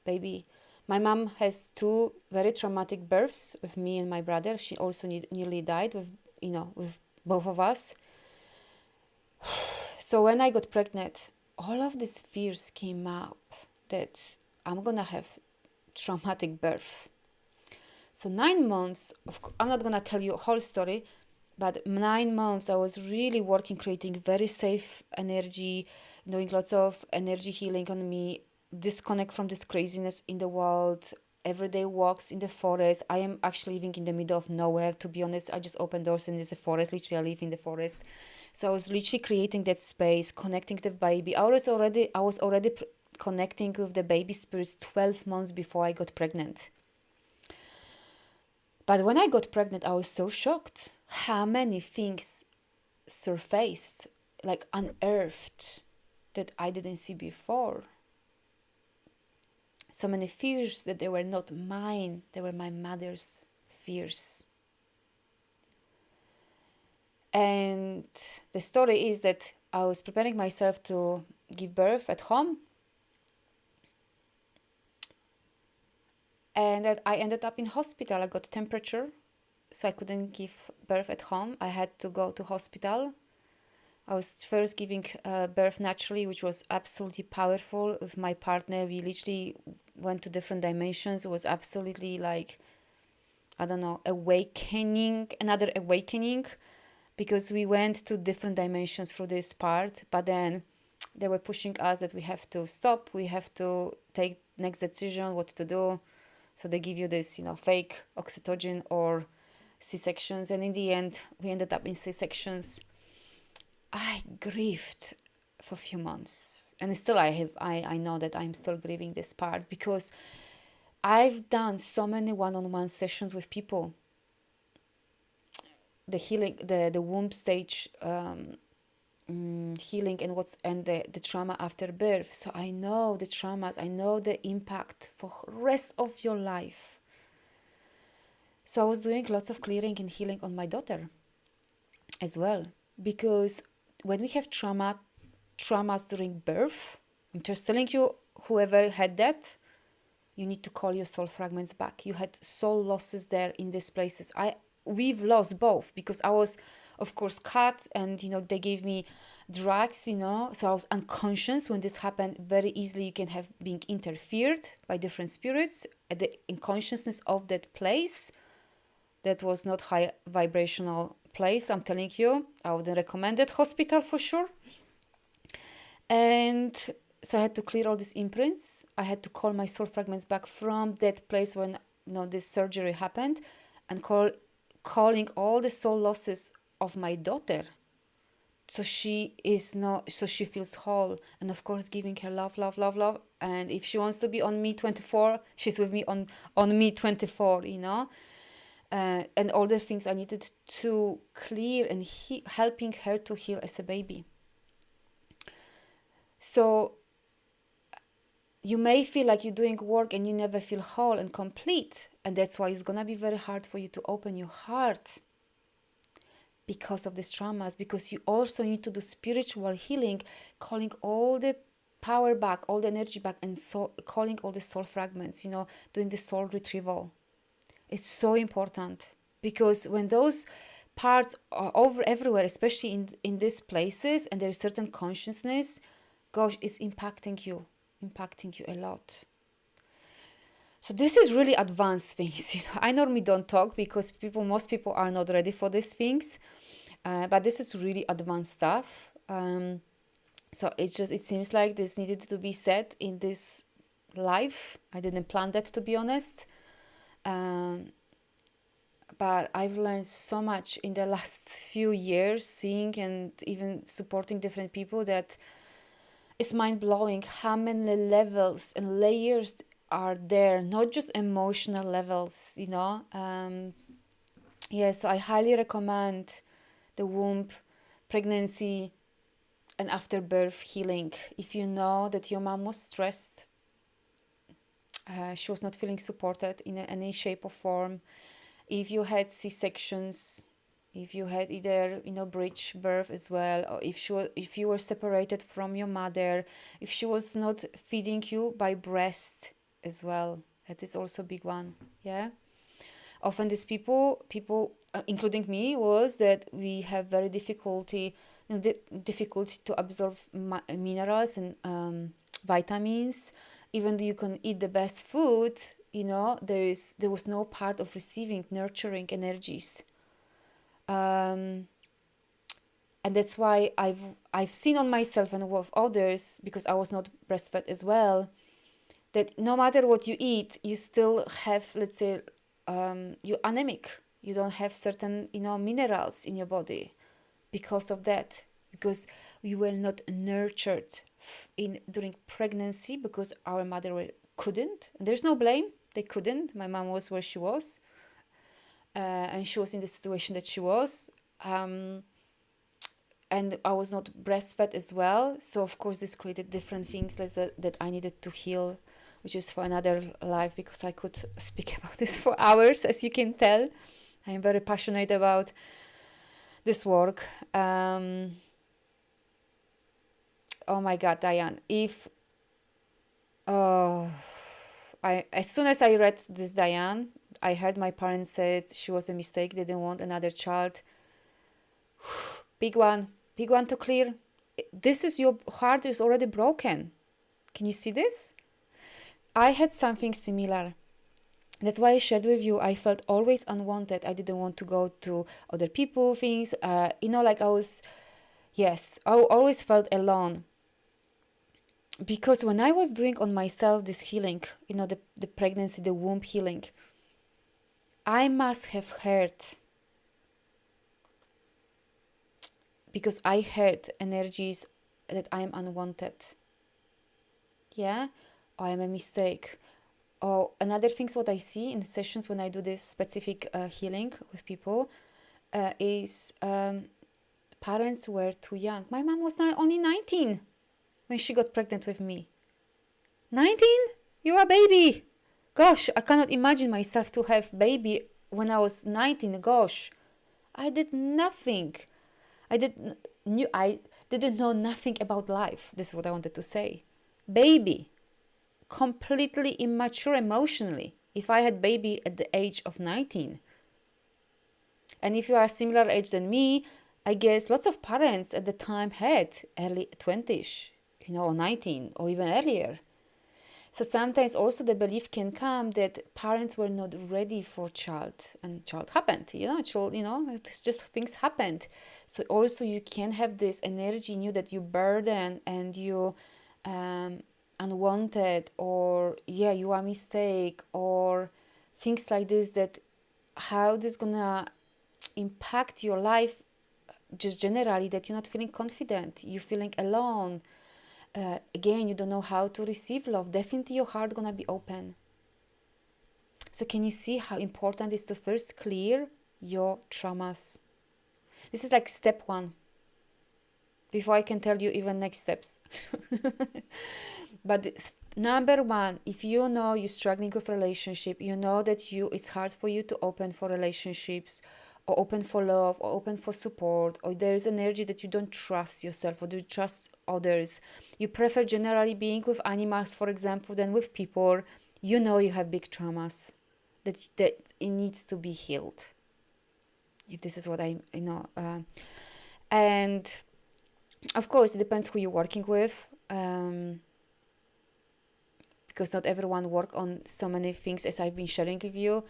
[SPEAKER 1] baby. My mom has 2 very traumatic births with me and my brother. She also nearly died with both of us. So when I got pregnant, all of these fears came up that I'm gonna have traumatic birth. So 9 months, I'm not gonna tell you a whole story, but 9 months I was really working, creating very safe energy, doing lots of energy healing on me, disconnect from this craziness in the world, everyday walks in the forest. I am actually living in the middle of nowhere, to be honest. I just opened doors and there's a forest. Literally, I live in the forest. So I was literally creating that space, connecting the baby. I was already connecting with the baby spirits 12 months before I got pregnant. But when I got pregnant, I was so shocked how many things surfaced, like unearthed, that I didn't see before. So many fears that they were not mine, they were my mother's fears. And the story is that I was preparing myself to give birth at home, and that I ended up in hospital. I got temperature, so I couldn't give birth at home. I had to go to hospital. I was first giving birth naturally, which was absolutely powerful. With my partner, we literally went to different dimensions. It was absolutely like, I don't know, another awakening, because we went to different dimensions through this part. But then they were pushing us that we have to stop, we have to take next decision, what to do. So they give you this, fake oxytocin or C-sections. And in the end, we ended up in C-sections. I grieved for a few months, and still I know that I'm still grieving this part, because I've done so many one-on-one sessions with people. The healing, the womb stage healing, and the trauma after birth. So I know the traumas, I know the impact for the rest of your life. So I was doing lots of clearing and healing on my daughter as well, because when we have traumas during birth, I'm just telling you, whoever had that, you need to call your soul fragments back. You had soul losses there in these places. We've lost both, because I was, of course, cut, and they gave me drugs, so I was unconscious when this happened. Very easily you can have being interfered by different spirits at the unconsciousness of that place. That was not high vibrational place, I'm telling you. I wouldn't recommend that hospital for sure. And so I had to clear all these imprints. I had to call my soul fragments back from that place when this surgery happened, and calling all the soul losses of my daughter. So she feels whole, and of course giving her love, love, love, love. And if she wants to be on me 24, she's with me on me 24, and all the things I needed to clear and helping her to heal as a baby. So you may feel like you're doing work and you never feel whole and complete, and that's why it's gonna be very hard for you to open your heart because of these traumas, because you also need to do spiritual healing, calling all the power back, all the energy back, and calling all the soul fragments, doing the soul retrieval. It's so important, because when those parts are everywhere, especially in these places, and there's certain consciousness, gosh, it's impacting you a lot. So this is really advanced things. I normally don't talk because most people are not ready for these things, but this is really advanced stuff. So it seems like this needed to be said in this life. I didn't plan that, to be honest. But I've learned so much in the last few years, seeing and even supporting different people, that it's mind-blowing how many levels and layers are there, not just emotional levels, so I highly recommend the womb, pregnancy, and after birth healing. If you know that your mom was stressed, she was not feeling supported in any shape or form, if you had C-sections, if you had either breech birth as well, or if you were separated from your mother, if she was not feeding you by breast as well, that is also a big one. Often these people including me, was that we have very difficulty to absorb minerals and vitamins. Even though you can eat the best food, there was no part of receiving nurturing energies. And that's why I've seen on myself and with others, because I was not breastfed as well, that no matter what you eat, you still have, let's say, you're anemic. You don't have certain, minerals in your body because of that, because we were not nurtured during pregnancy, because our mother couldn't. And there's no blame. They couldn't. My mom was where she was, and she was in the situation that she was. And I was not breastfed as well. So, of course, this created different things that I needed to heal, which is for another life, because I could speak about this for hours, as you can tell. I am very passionate about this work. Oh my God, Diane, as soon as I read this, Diane, I heard my parents said she was a mistake. They didn't want another child. Big one to clear. This is, your heart is already broken. Can you see this? I had something similar. That's why I shared with you. I felt always unwanted. I didn't want to go to other people, things. Like I always felt alone. Because when I was doing on myself this healing, the pregnancy, the womb healing, I must have heard, because I heard energies that I am unwanted. I am a mistake. Or another things what I see in sessions when I do this specific healing with people is parents were too young. My mom was only 19 when she got pregnant with me. 19? You are a baby. Gosh, I cannot imagine myself to have baby when I was 19. Gosh, I did nothing. I didn't know nothing about life. This is what I wanted to say. Baby. Completely immature emotionally. If I had baby at the age of 19. And if you are a similar age than me, I guess lots of parents at the time had early 20s, or 19 or even earlier. So sometimes also the belief can come that parents were not ready for child, and child happened, it's just things happened. So also you can have this energy in you that you burden and you unwanted, or you are mistake, or things like this, that how this gonna impact your life just generally, that you're not feeling confident, you're feeling alone. Again, you don't know how to receive love. Definitely your heart gonna be open. So can you see how important it is to first clear your traumas? This is like step one, before I can tell you even next steps. But number one, if you know you're struggling with relationship, you know that it's hard for you to open for relationships, or open for love, or open for support, or there's energy that you don't trust yourself or do you trust others. You prefer generally being with animals, for example, than with people. You know you have big traumas that it needs to be healed. If this is what I know. And of course, it depends who you're working with. Because not everyone work on so many things as I've been sharing with you.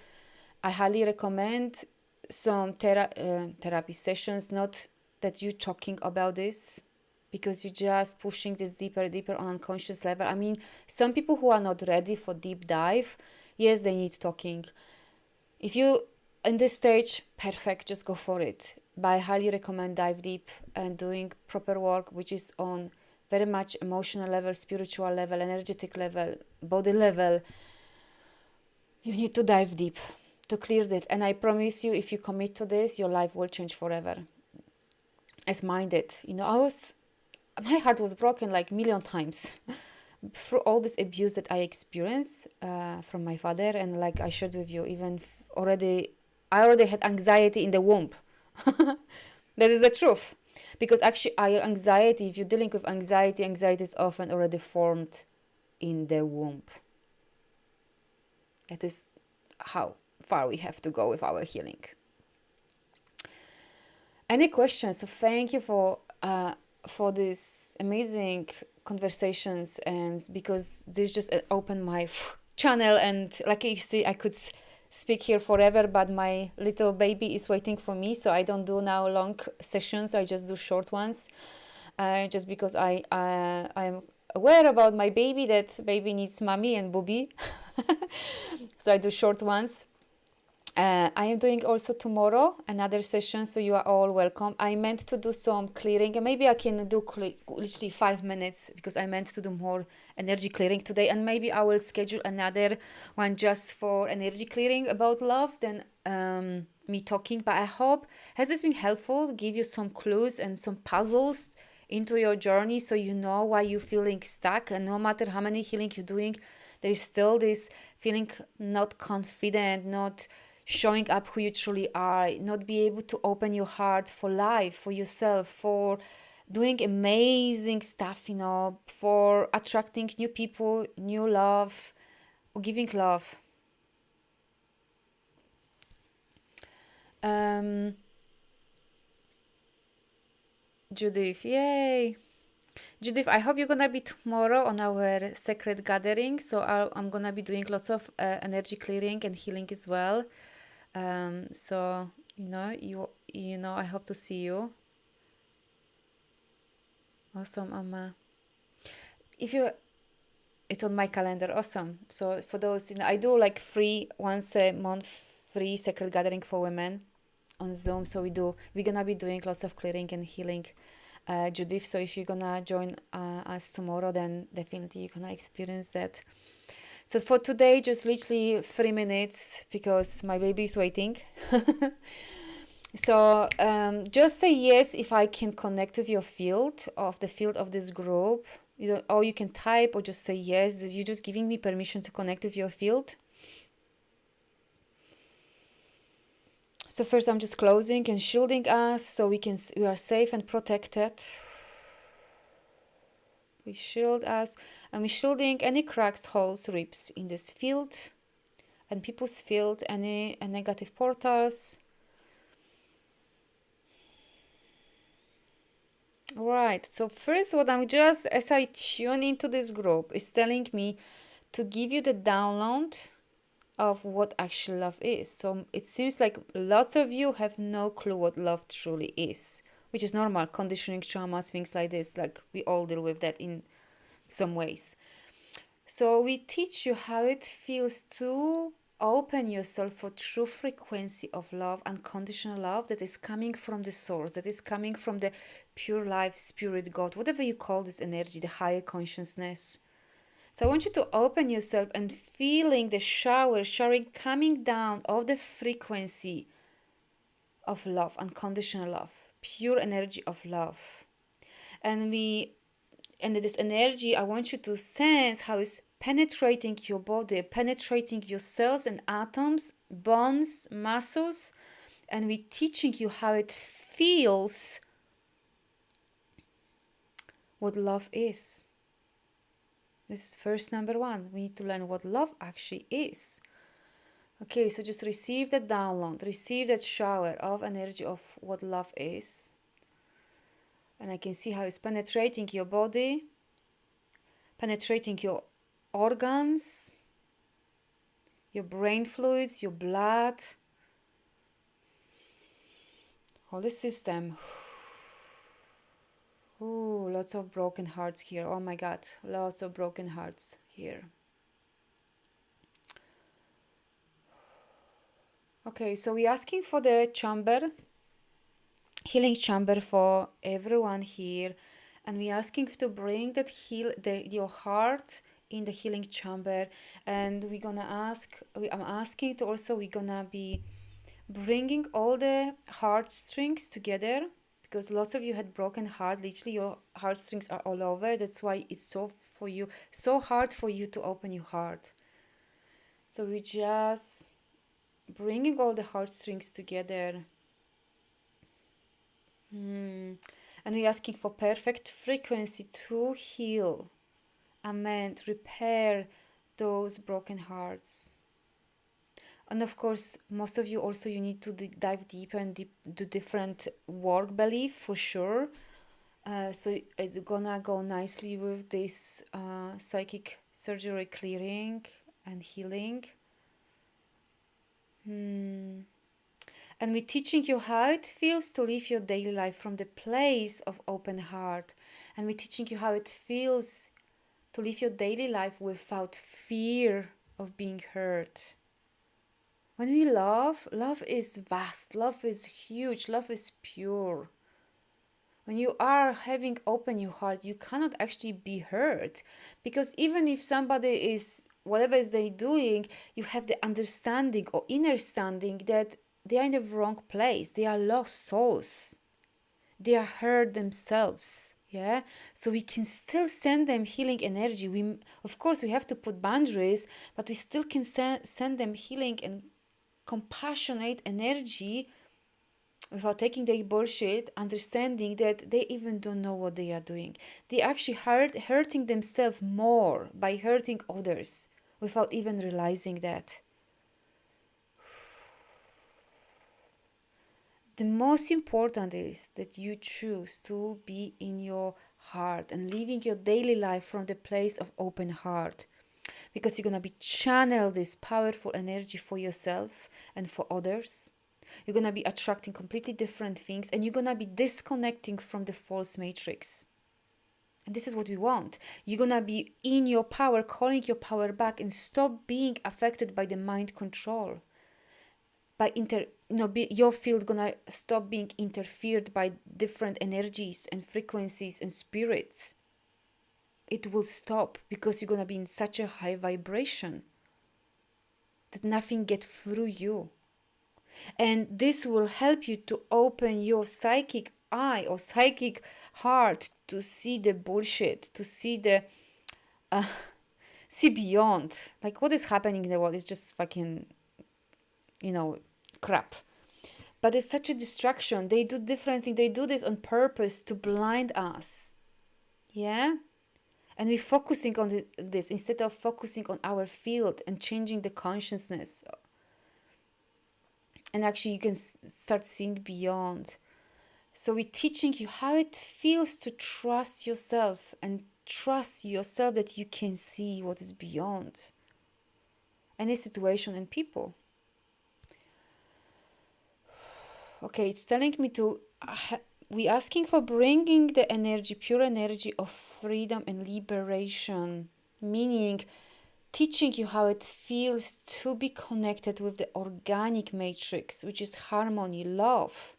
[SPEAKER 1] I highly recommend some therapy sessions, not that you're talking about this, because you're just pushing this deeper on unconscious level. I mean, some people who are not ready for deep dive, yes, they need talking. If you in this stage, perfect, just go for it. But I highly recommend dive deep and doing proper work, which is on very much emotional level, spiritual level, energetic level, body level. You need to dive deep to clear that. And I promise you, if you commit to this, your life will change forever. As mine did. My heart was broken like a million times through all this abuse that I experienced from my father. And like I shared with you, even I already had anxiety in the womb. That is the truth. Because actually, if you're dealing with anxiety is often already formed in the womb. That is how far we have to go with our healing. Any questions? So thank you for these amazing conversations, and because this just opened my channel, and like you see, I could speak here forever, but my little baby is waiting for me, so I don't do now long sessions. I just do short ones, just because I'm aware about my baby, that baby needs mommy and booby. So I do short ones. I am doing also tomorrow another session, so you are all welcome. I meant to do some clearing, and maybe I can do literally 5 minutes, because I meant to do more energy clearing today, and maybe I will schedule another one just for energy clearing about love, then me talking. But I hope, has this been helpful, give you some clues and some puzzles into your journey, so you know why you're feeling stuck, and no matter how many healing you're doing, there is still this feeling not confident, not showing up who you truly are, not be able to open your heart for life, for yourself, for doing amazing stuff, for attracting new people, new love, or giving love. Judith, yay! Judith, I hope you're gonna be tomorrow on our sacred gathering. So I'm gonna be doing lots of energy clearing and healing as well. So I hope to see you. Awesome, Amma. It's on my calendar. Awesome. So for those, I do like once a month free sacred gathering for women on Zoom. So we're gonna be doing lots of clearing and healing, Judith. So if you're gonna join us tomorrow, then definitely you're gonna experience that. So for today, just literally 3 minutes, because my baby is waiting. So just say yes if I can connect with your field of this group. Or you can type, or just say yes. You're just giving me permission to connect with your field. So first I'm just closing and shielding us, so we are safe and protected. We shield us, and we're shielding any cracks, holes, rips in this field and people's field, any negative portals. Right. So first, what I'm just as I tune into this group is telling me to give you the download of what actual love is. So it seems like lots of you have no clue what love truly is, which is normal. Conditioning traumas, things like this, like we all deal with that in some ways. So we teach you how it feels to open yourself for true frequency of love, unconditional love that is coming from the source, that is coming from the pure life, spirit, God, whatever you call this energy, the higher consciousness. So I want you to open yourself and feeling the showering coming down of the frequency of love, unconditional love, pure energy of love. And this energy, I want you to sense how it's penetrating your body, penetrating your cells and atoms, bones, muscles, and we're teaching you how it feels what love is. This is first number one. We need to learn what love actually is. Okay, so just receive that download, receive that shower of energy of what love is. And I can see how it's penetrating your body, penetrating your organs, your brain fluids, your blood, all the system. Ooh, lots of broken hearts here. Oh my God, lots of broken hearts here. Okay, so we're asking for the chamber, healing chamber for everyone here, and we're asking to bring that your heart in the healing chamber, and we're gonna I'm asking to also we're gonna be bringing all the heartstrings together, because lots of you had broken heart. Literally your heartstrings are all over. That's why it's so hard for you to open your heart. So we just bringing all the heartstrings together. And we're asking for perfect frequency to heal, amend, repair those broken hearts. And of course, most of you also, you need to dive deeper and do different work belief for sure. So it's gonna go nicely with this psychic surgery clearing and healing. And we're teaching you how it feels to live your daily life from the place of open heart. And we're teaching you how it feels to live your daily life without fear of being hurt. When we love is vast, love is huge, love is pure. When you are having open your heart, you cannot actually be hurt, because even if somebody is whatever is they doing, you have the understanding or understanding that they are in the wrong place. They are lost souls. They are hurt themselves. Yeah, so we can still send them healing energy. We, of course, we have to put boundaries, but we still can send them healing and compassionate energy without taking their bullshit, understanding that they even don't know what they are doing. They actually hurting themselves more by hurting others without even realizing that. The most important is that you choose to be in your heart and living your daily life from the place of open heart, because you're going to be channel this powerful energy for yourself and for others. You're going to be attracting completely different things, and you're going to be disconnecting from the false matrix. And this is what we want. You're going to be in your power, calling your power back, and stop being affected by the mind control. Your field gonna stop being interfered by different energies and frequencies and spirits. It will stop, because you're gonna be in such a high vibration that nothing gets through you. And this will help you to open your psychic eye or psychic heart to see the bullshit, to see the see beyond. Like, what is happening in the world is just fucking, crap. But it's such a distraction. They do different things. They do this on purpose to blind us. Yeah? And we're focusing on this instead of focusing on our field and changing the consciousness. And actually, you can start seeing beyond. So we're teaching you how it feels to trust yourself and trust yourself that you can see what is beyond any situation and people. Okay, it's telling me to, we're asking for bringing the energy, pure energy of freedom and liberation, meaning teaching you how it feels to be connected with the organic matrix, which is harmony, love,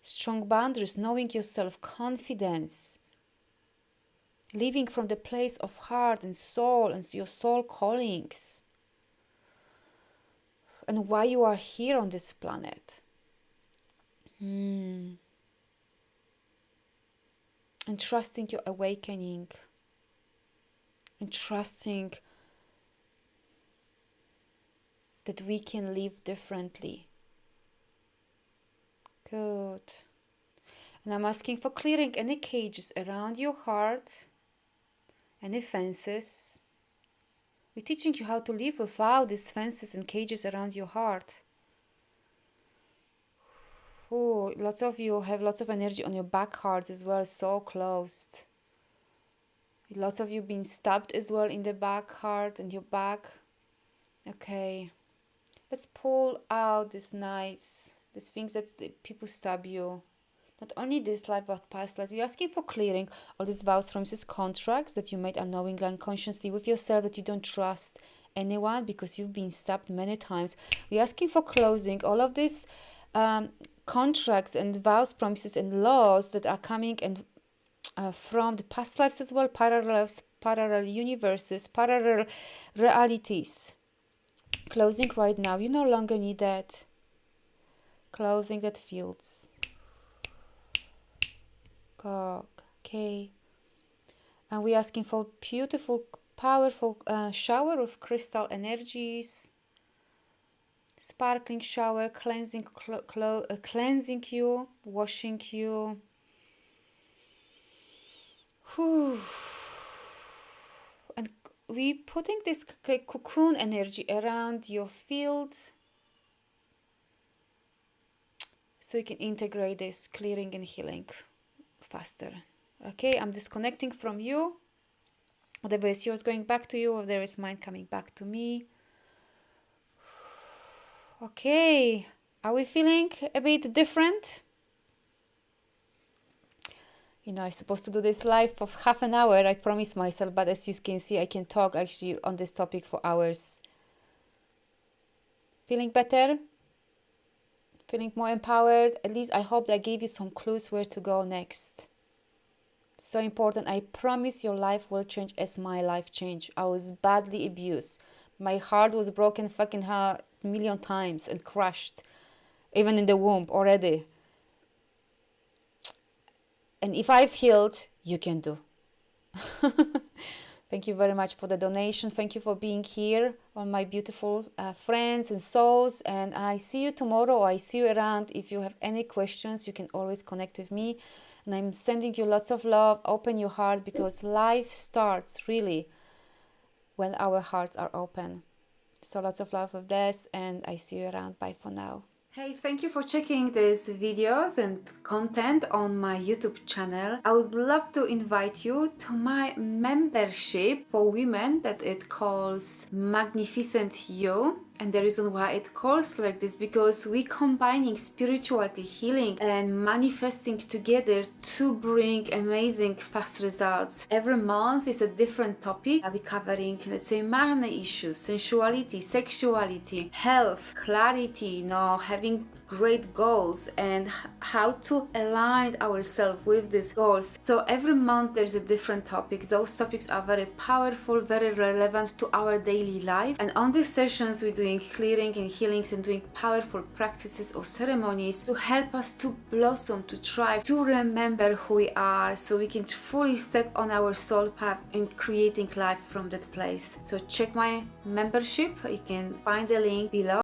[SPEAKER 1] strong boundaries, knowing yourself, confidence, living from the place of heart and soul and your soul callings, and why you are here on this planet. And trusting your awakening, and trusting that we can live differently. Good. And I'm asking for clearing any cages around your heart, any fences. We're teaching you how to live without these fences and cages around your heart. Oh, lots of you have lots of energy on your back hearts as well, so closed. Lots of you been stabbed as well in the back heart and your back. Okay, let's pull out these knives, these things that people stab you. Not only this life but past life. We're asking for clearing all these vows from these contracts that you made unknowingly, unconsciously with yourself, that you don't trust anyone because you've been stabbed many times. We're asking for closing all of these contracts and vows, promises and laws that are coming and from the past lives as well, parallels, parallel universes, parallel realities. Closing right now. You no longer need that. Closing that fields. Okay. And we're asking for beautiful, powerful shower of crystal energies. Sparkling shower, cleansing, cleansing you, washing you. Whew. And we putting this cocoon energy around your field so you can integrate this clearing and healing faster. Okay, I'm disconnecting from you. Whatever is yours going back to you, or there is mine coming back to me. Okay, are we feeling a bit different? You know, I'm supposed to do this live for half an hour, I promised myself, but as you can see, I can talk actually on this topic for hours. Feeling better? Feeling more empowered? At least I hope that I gave you some clues where to go next. So important. I promise your life will change as my life changed. I was badly abused. My heart was broken fucking a million times and crushed, even in the womb already. And if I've healed, you can do. Thank you very much for the donation. Thank you for being here, all my beautiful friends and souls. And I see you tomorrow, or I see you around. If you have any questions, you can always connect with me. And I'm sending you lots of love. Open your heart, because life starts really when our hearts are open. So lots of love with this, and I see you around. Bye for now. Hey, thank you for checking these videos and content on my YouTube channel. I would love to invite you to my membership for women that it calls Magnificent You. And the reason why it calls like this, because we combining spirituality, healing and manifesting together to bring amazing fast results. Every month is a different topic. I'll be covering, let's say, money issues, sensuality, sexuality, health, clarity, having great goals and how to align ourselves with these goals. So every month there's a different topic. Those topics are very powerful, very relevant to our daily life. And on these sessions we're doing clearing and healings and doing powerful practices or ceremonies to help us to blossom, to thrive, to remember who we are, so we can fully step on our soul path and creating life from that place. So check my membership. You can find the link below.